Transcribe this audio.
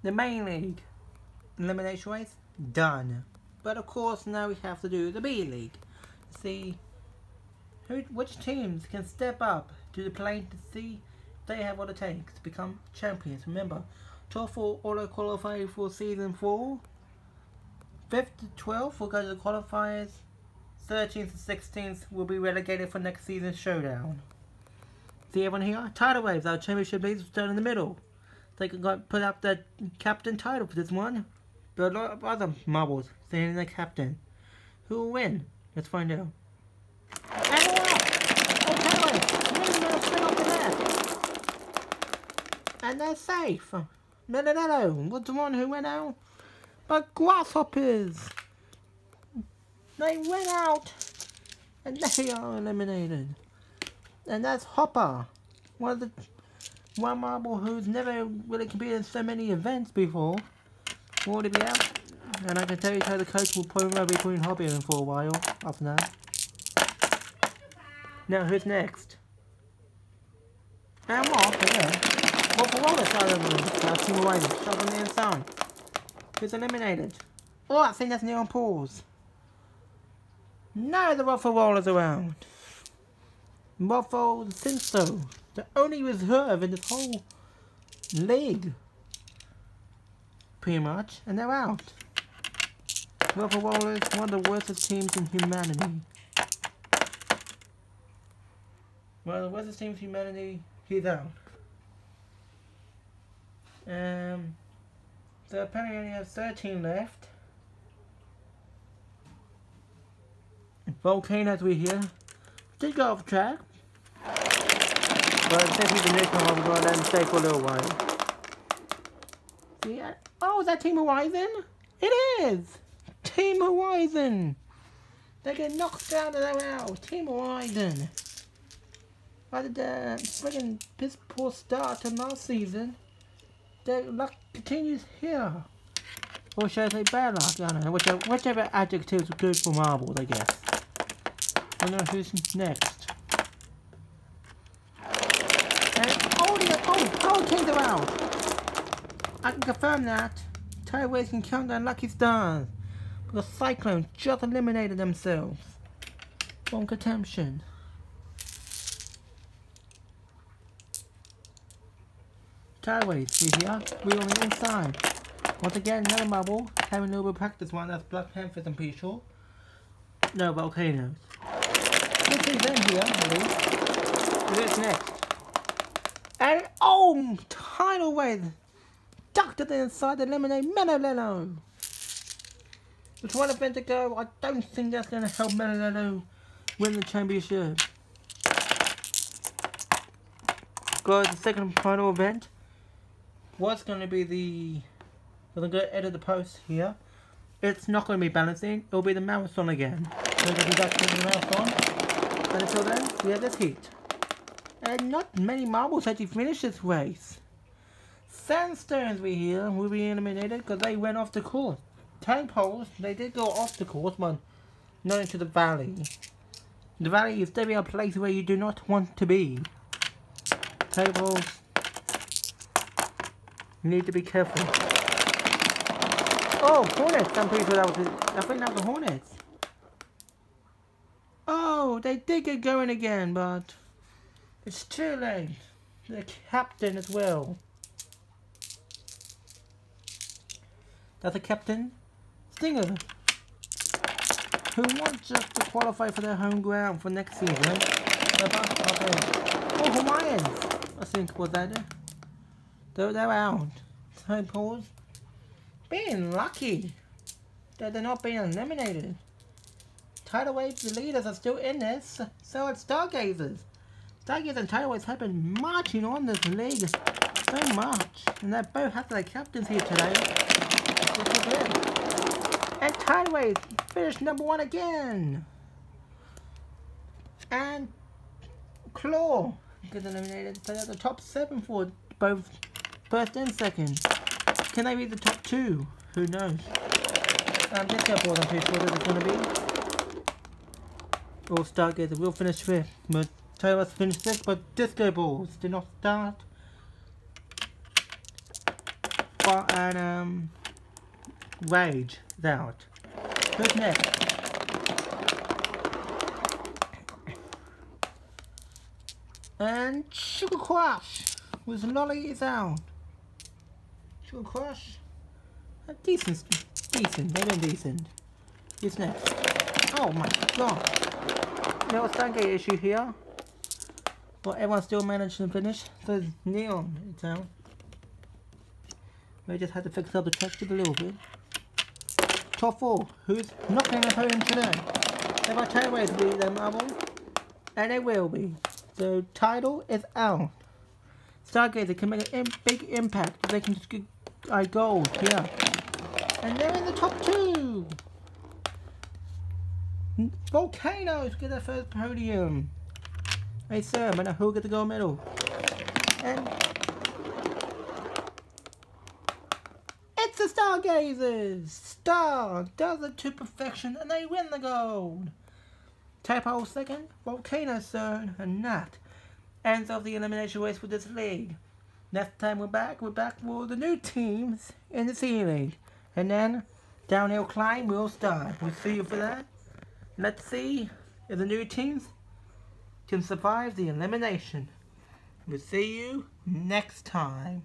The main league elimination race done. But of course now we have to do the B league. See which teams can step up to the plane to see if they have what it takes to become champions. Remember, 12 will auto qualify for season 4. 5th to 12th will go to the qualifiers. 13th to 16th will be relegated for next season's Showdown. See everyone here? Tidal Waves, our championship leads will start in the middle. They can put up the captain title for this one. But a lot of other marbles saying the captain. Who will win? Let's find out. And Tidal Waves! They're still up the left. And they're safe. No was the one who went out. But Grasshoppers! They went out! And they are eliminated. And that's Hopper. One marble who's never really competed in so many events before. Will already be out. And I can tell you how the coach will probably be putting Hobby in for a while after that. Now who's next? And Mark, yeah. Well, for Wallace, I remember. Now Team Away, shot on the inside. Who's eliminated? Oh, I think that's Neil on pause. No, the Ruffle Rollers around. Ruffle Cinso, the only reserve in this whole league. Pretty much, and they're out. Ruffle Rollers, one of the worst teams in humanity. One of the worst teams in humanity, he's out. So apparently only have 13 left. Volcanoes we hear did go off track. But definitely the next one I'm going to let them stay for a little while. See, oh, is that Team Horizon? It is! Team Horizon! They get knocked down and they're out. Team Horizon. By the friggin' piss poor start to last season, their luck continues here. Or should I say bad luck? I don't know. Whichever adjective is good for marbles, I guess. I don't know who's next. And oh, teams are out. I can confirm that. Tyways can count their lucky stars. Because Cyclones just eliminated themselves from contention. Tyways, we're on the inside. Once again, another marble. Having a little bit of practice one. That's Black Panthers, I'm pretty sure. No, Volcanoes. This is them here, at least. Who's next? And oh, Tidal Wave ducked it inside to eliminate Melolello. With one event to go, I don't think that's going to help Melolello win the championship. Guys, the second final event was going to be the... I'm going to edit the post here. It's not going to be balancing. It'll be the marathon again. We're going to be back to the marathon. And until then, we have this heat. And not many marbles actually finished this race. Sandstones we hear will be eliminated because they went off the course. Tadpoles, they did go off the course, but not into the valley. The valley is definitely a place where you do not want to be. Tadpoles, you need to be careful. Oh, Hornets! I'm pretty sure that was I think that was the Hornets. Oh, they did get going again, but it's too late. The captain as well. That's the captain, Stinger, who wants us to qualify for their home ground for next season. Oh, Hawaiians! I think was that it. They're out. So pause. Being lucky that they're not being eliminated. Tidal Waves, the leaders, are still in this. So it's Stargazers. Stargazers and Tidal Waves have been marching on this league so much. And they both have their captains here today. Which is good. And Tidal Waves finished #1 again. And Claw gets eliminated. So they're the top 7 for both first and second. Can they be the top 2? Who knows? Disco Balls, I'm pretty sure that it's going to be. All Stargazer will finish 5th. But Tidal Waves finished 6th, but Disco Balls did not start. Rage is out. Who's next? And Sugar Crush with Lolly is out. Sugar Crush? Decent. They've been decent. Who's next? Oh my god. Little Stargate issue here. But everyone still managed to finish. So Neon is out. We just had to fix up the texture a little bit. Top 4. Who's knocking their opponent today? There are 10 ways to beat them, and they will be. So title is out. Stargazer can make a big impact. They can just get gold here. And they're in the top 2. Volcanoes get their first podium. Hey sir, I know who'll get the gold medal. And it's the Stargazers! Star does it to perfection and they win the gold. Tadpole second, Volcano third, and that ends off the elimination race for this league. Next time we're back for the new teams in the C League. And then downhill climb will start. We'll see you for that. Let's see if the new teams can survive the elimination. We'll see you next time.